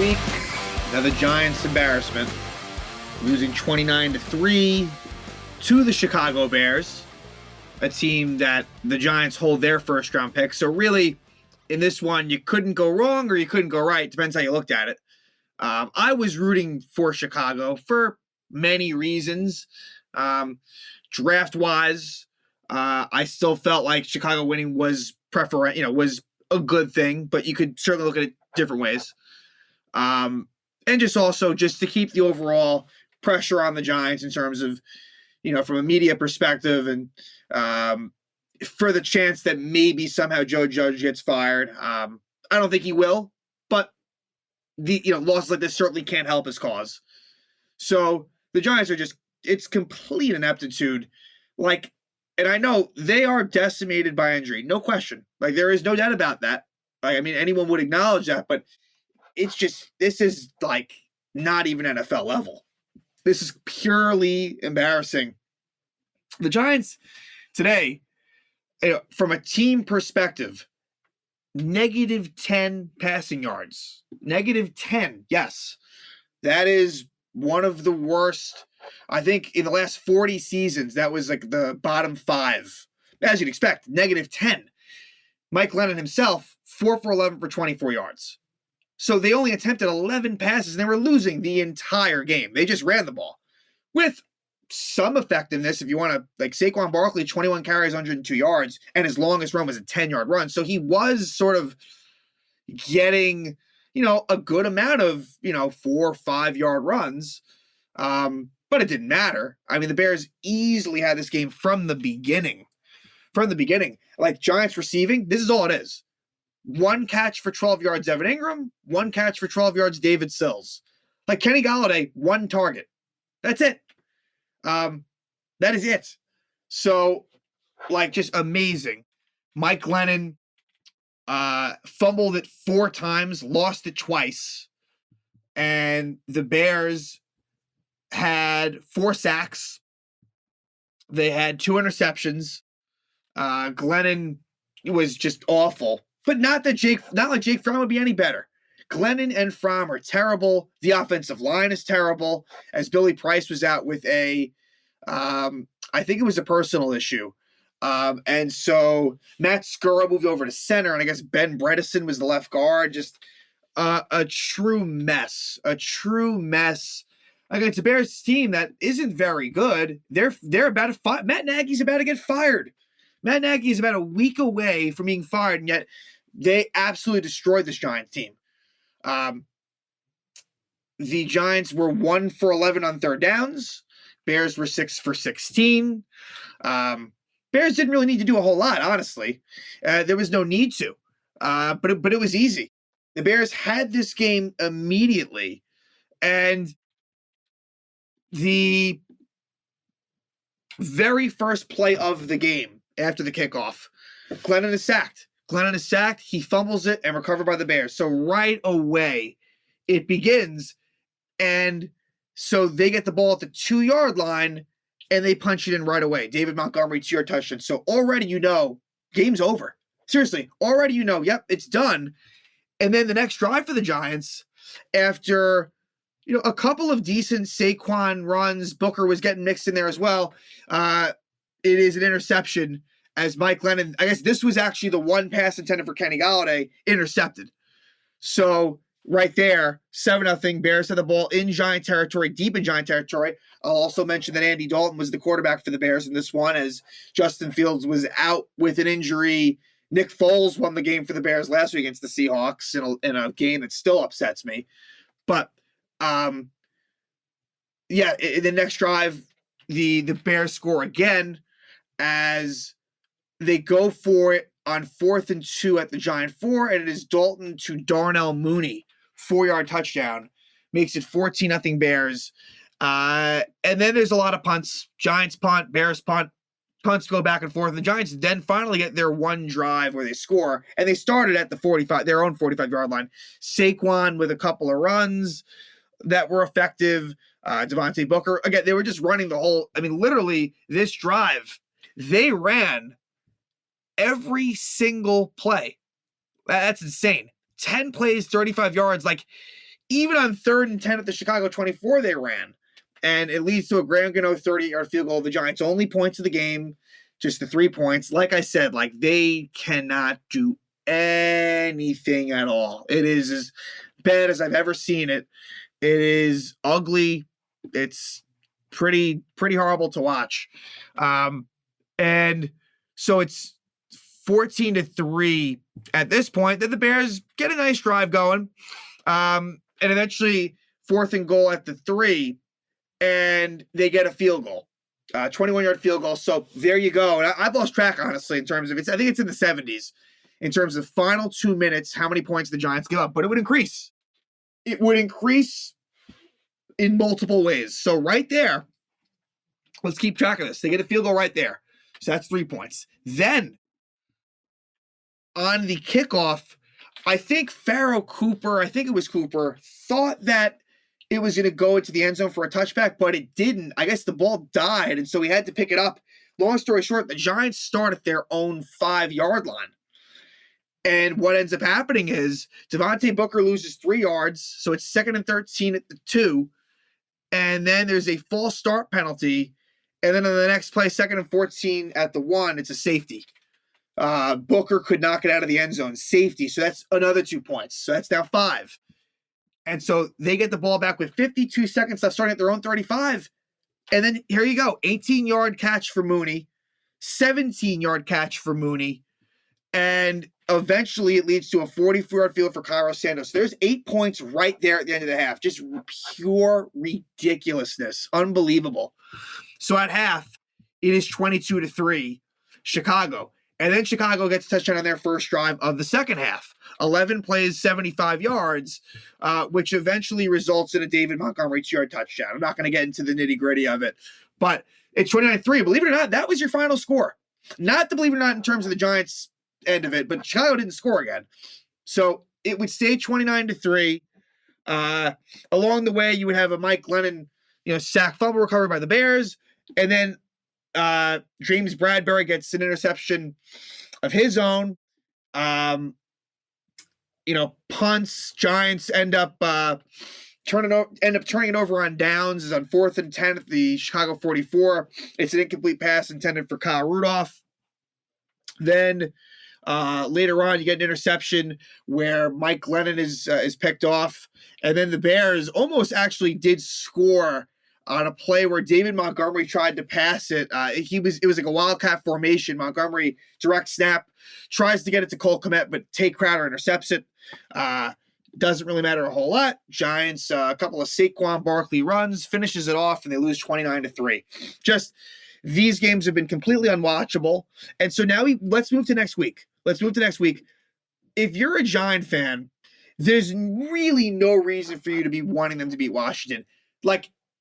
week, another Giants embarrassment, losing 29-3 to the Chicago Bears, a team that the Giants hold their first-round pick. So really, in this one, you couldn't go wrong or you couldn't go right. Depends how you looked at it. I was rooting for Chicago for many reasons. Draft-wise, I still felt like Chicago winning was was a good thing, but you could certainly look at it different ways. And just also just to keep the overall pressure on the Giants in terms of, from a media perspective and for the chance that maybe somehow Joe Judge gets fired. I don't think he will, but losses like this certainly can't help his cause. So the Giants are it's complete ineptitude. And I know they are decimated by injury, no question. There is no doubt about that. Anyone would acknowledge that, but this is not even NFL level. This is purely embarrassing. The Giants today, from a team perspective, -10 passing yards. -10, yes. That is one of the worst. I think in the last 40 seasons, that was the bottom 5. As you'd expect, -10. Mike Glennon himself, 4 for 11 for 24 yards. So they only attempted 11 passes, and they were losing the entire game. They just ran the ball with some effectiveness. If you want to, Saquon Barkley, 21 carries, 102 yards, and his longest run was a 10-yard run. So he was sort of getting, a good amount of, 4 or 5 yard runs. But it didn't matter. The Bears easily had this game from the beginning. Giants receiving, this is all it is. 1 catch for 12 yards, Evan Ingram. 1 catch for 12 yards, David Sills. Kenny Golladay, 1 target. That's it. That is it. So, just amazing. Mike Glennon fumbled it 4 times, lost it twice. And the Bears had 4 sacks. They had 2 interceptions. Glennon was just awful. But not like Jake Fromm would be any better. Glennon and Fromm are terrible. The offensive line is terrible. As Billy Price was out with I think it was a personal issue. And so Matt Skura moved over to center, and I guess Ben Bredesen was the left guard. Just a true mess. It's a Bears team that isn't very good. They're about to Matt Nagy's about to get fired. Matt Nagy is about a week away from being fired, and yet they absolutely destroyed this Giants team. The Giants were 1 for 11 on third downs. Bears were 6 for 16. Bears didn't really need to do a whole lot, honestly. There was no need to, but it was easy. The Bears had this game immediately, and the very first play of the game after the kickoff, Glennon is sacked. He fumbles it and recovered by the Bears. So right away, it begins, and so they get the ball at the 2-yard line, and they punch it in right away. David Montgomery, 2-yard touchdown. So already game's over. Seriously, already yep, it's done. And then the next drive for the Giants, after a couple of decent Saquon runs, Booker was getting mixed in there as well. It is an interception as Mike Glennon, I guess this was actually the 1 pass intended for Kenny Golladay, intercepted. So right there, 7-0, Bears had the ball in Giant territory, deep in Giant territory. I'll also mention that Andy Dalton was the quarterback for the Bears in this one, as Justin Fields was out with an injury. Nick Foles won the game for the Bears last week against the Seahawks in a game that still upsets me. But in the next drive, the Bears score again as they go for it on 4th and 2 at the Giant 4, and it is Dalton to Darnell Mooney, 4-yard touchdown, makes it 14-0 Bears. And then there's a lot of punts. Giants punt, Bears punt, punts go back and forth. The Giants then finally get their one drive where they score, and they started at their own 45-yard line. Saquon with a couple of runs that were effective. Devontae Booker. Again, they were just running the whole, literally this drive, they ran every single play. That's insane. 10 plays, 35 yards. even on 3rd and 10 at the Chicago 24, they ran. And it leads to a Graham Gano 30-yard field goal. The Giants' only points of the game, just the 3 points. Like I said, like they cannot do anything at all. It is as bad as I've ever seen it. It is ugly. It's pretty horrible to watch. And so it's 14-3 at this point. Then the Bears get a nice drive going. And eventually 4th and goal at the 3, and they get a field goal. 21-yard field goal. So there you go. And I've lost track, honestly, in terms of I think it's in the 70s in terms of final 2 minutes, how many points the Giants give up. But it would increase. It would increase in multiple ways. So right there, let's keep track of this. They get a field goal right there. So that's 3 points. Then on the kickoff, I think it was Cooper, thought that it was going to go into the end zone for a touchback, but it didn't. I guess the ball died, and so he had to pick it up. Long story short, the Giants start at their own 5-yard line. And what ends up happening is Devontae Booker loses 3 yards, so it's 2nd and 13 at the 2, and then there's a false start penalty, and then on the next play, 2nd and 14 at the 1, it's a safety. Booker could not get out of the end zone. Safety, so that's another 2 points. So that's now 5. And so they get the ball back with 52 seconds left, starting at their own 35. And then here you go, 18-yard catch for Mooney, 17-yard catch for Mooney, and eventually it leads to a 44-yard field for Cairo Santos. There's 8 points right there at the end of the half. Just pure ridiculousness. Unbelievable. So at half, it is 22-3, Chicago. And then Chicago gets a touchdown on their first drive of the second half. 11 plays, 75 yards, which eventually results in a David Montgomery 2-yard touchdown. I'm not going to get into the nitty-gritty of it. But it's 29-3. Believe it or not, that was your final score. Not to believe it or not in terms of the Giants' end of it, but Chicago didn't score again. So it would stay 29-3. Along the way, you would have a Mike Glennon, sack fumble recovered by the Bears. And then James Bradbury gets an interception of his own. Punts. Giants end up turning it over on downs. Is on 4th and 10 at the Chicago 44. It's an incomplete pass intended for Kyle Rudolph. Then later on, you get an interception where Mike Glennon is picked off, and then the Bears almost actually did score on a play where David Montgomery tried to pass it. It was like a wildcat formation. Montgomery direct snap, tries to get it to Cole Kmet, but Tate Crowder intercepts it. Doesn't really matter a whole lot. Giants, a couple of Saquon Barkley runs, finishes it off, and they lose 29-3. Just these games have been completely unwatchable. And so now let's move to next week. If you're a Giant fan, there's really no reason for you to be wanting them to beat Washington.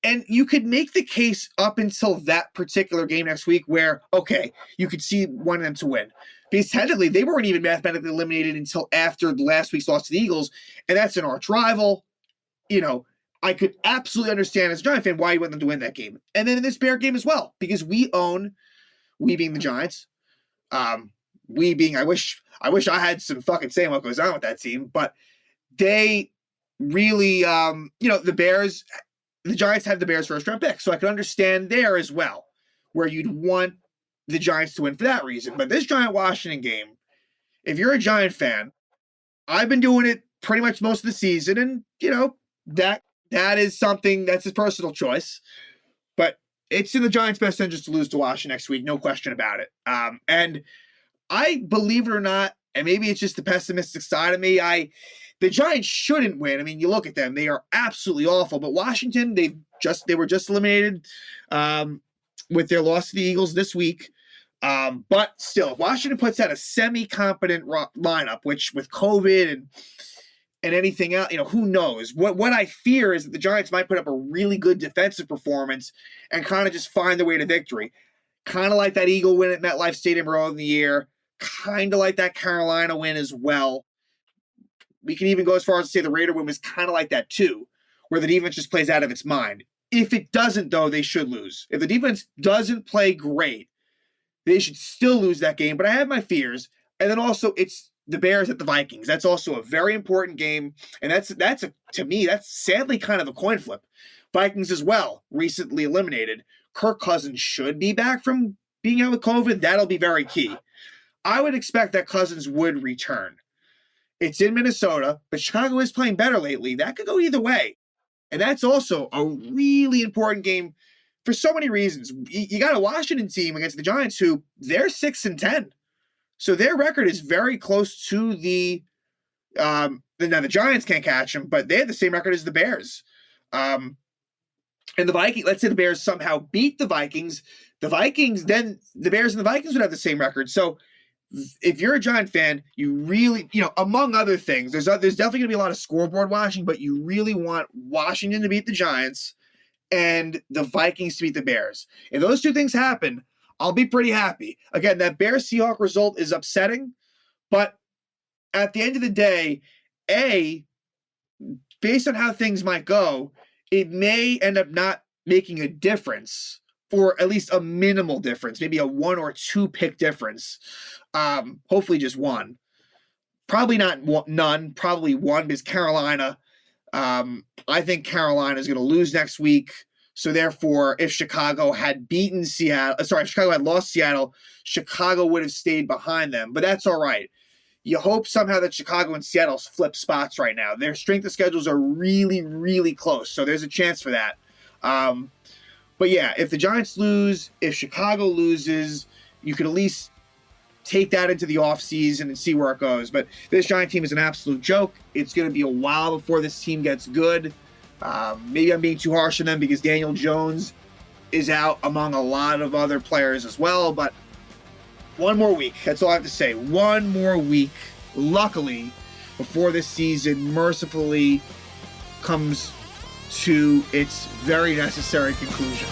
And you could make the case up until that particular game next week where, okay, you could see wanting them to win. Because technically, they weren't even mathematically eliminated until after last week's loss to the Eagles, and that's an arch rival. I could absolutely understand as a Giant fan why you want them to win that game. And then in this Bear game as well, because we being the Giants, I wish I had some fucking saying what goes on with that team, but they really, the Bears, the Giants have the Bears' first-round pick, so I can understand there as well, where you'd want the Giants to win for that reason. But this Giant-Washington game, if you're a Giant fan, I've been doing it pretty much most of the season, and, that is something that's his personal choice. But it's in the Giants' best interest to lose to Washington next week, no question about it. And I, believe it or not, and maybe it's just the pessimistic side of me, the Giants shouldn't win. I mean, you look at them; they are absolutely awful. But Washington, they were just eliminated with their loss to the Eagles this week. But still, if Washington puts out a semi-competent lineup, which with COVID and anything else, who knows? What I fear is that the Giants might put up a really good defensive performance and kind of just find their way to victory. Kind of like that Eagle win at MetLife Stadium earlier in the year. Kind of like that Carolina win as well. We can even go as far as to say the Raider win was kind of like that too, where the defense just plays out of its mind. If it doesn't, though, they should lose. If the defense doesn't play great, they should still lose that game. But I have my fears. And then also, it's the Bears at the Vikings. That's also a very important game, and to me, that's sadly kind of a coin flip. Vikings as well, recently eliminated. Kirk Cousins should be back from being out with COVID. That'll be very key. I would expect that Cousins would return. It's in Minnesota, but Chicago is playing better lately. That could go either way. And that's also a really important game for so many reasons. You got a Washington team against the Giants who they're 6-10. So their record is very close to the now the Giants can't catch them, but they have the same record as the Bears. And the Vikings, let's say the Bears somehow beat the Vikings, then the Bears and the Vikings would have the same record. So if you're a Giant fan, you really, among other things, there's definitely going to be a lot of scoreboard watching, but you really want Washington to beat the Giants and the Vikings to beat the Bears. If those two things happen, I'll be pretty happy. Again, that Bears-Seahawks result is upsetting, but at the end of the day, based on how things might go, it may end up not making a difference, or at least a minimal difference, maybe a 1 or 2 pick difference. Hopefully just one. Probably not none, probably one, because Carolina, I think Carolina is going to lose next week. So therefore, if Chicago had lost Seattle, Chicago would have stayed behind them. But that's all right. You hope somehow that Chicago and Seattle flip spots right now. Their strength of schedules are really, really close. So there's a chance for that. But yeah, if the Giants lose, if Chicago loses, you could at least take that into the offseason and see where it goes. But this Giant team is an absolute joke. It's going to be a while before this team gets good. Maybe I'm being too harsh on them because Daniel Jones is out among a lot of other players as well. But one more week. That's all I have to say. One more week, luckily, before this season mercifully comes to its very necessary conclusion.